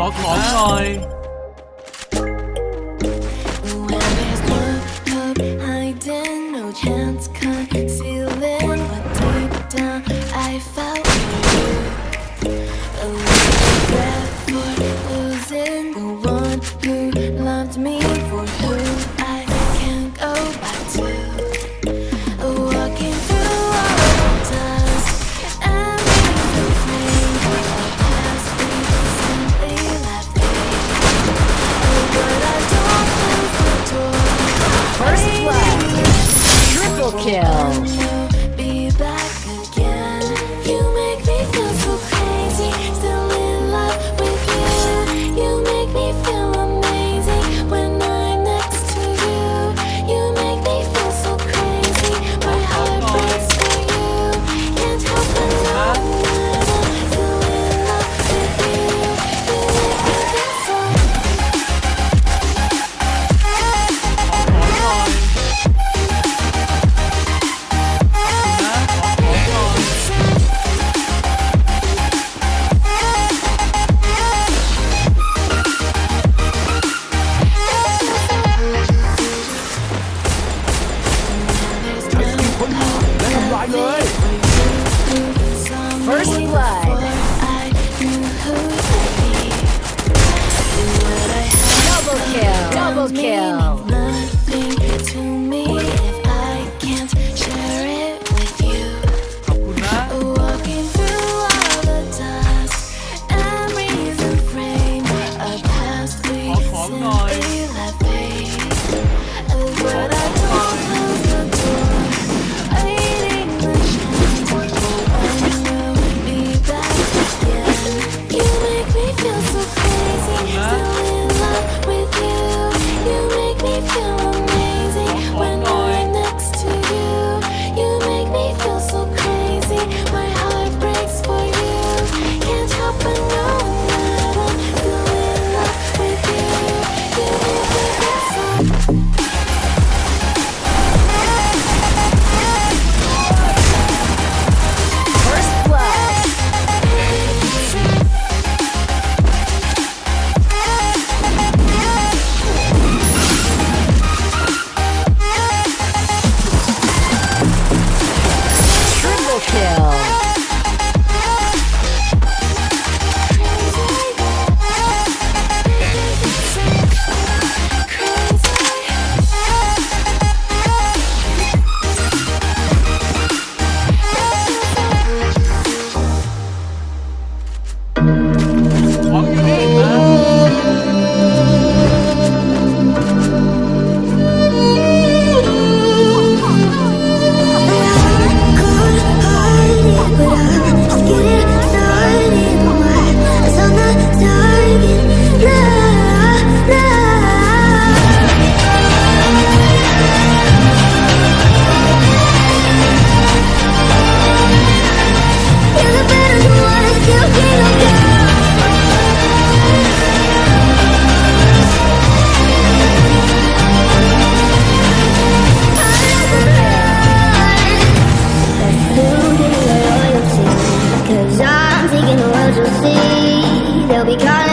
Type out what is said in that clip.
อของหน่อย No chance concealing what deep down I felt for you. A regret for losing the one who loved me, for who I can't go back to. Walking through all the dust and the flame of past we simply left behind. But I don't close the door. First blood. Triple kill. Be back again. You make me feel so crazy. Still in love with you. You make me feel amazing when I'm next to you. You make me feel so crazy. My heart breaks for you. Can't help but know that I'm still in love with you. You make me feel so. First blood. Double kill. Double kill. Nothing to me if I can't share it with you. ขอบคุณนะ Walking through all the dust and reason frame a past we simply left behind. But I don't close the door, waiting the chance when we'll be back again. You make me feel so crazy, still in love with you. You make me feel amazing when I'm next to you. You make me feel so crazy, my heart breaks for you. Can't help but know that I'm still in love with you. You make me feel so. First blood. Triple kill.ของอยู่นี่นะ Cause I'm taking the world, you'll see. They'll be caught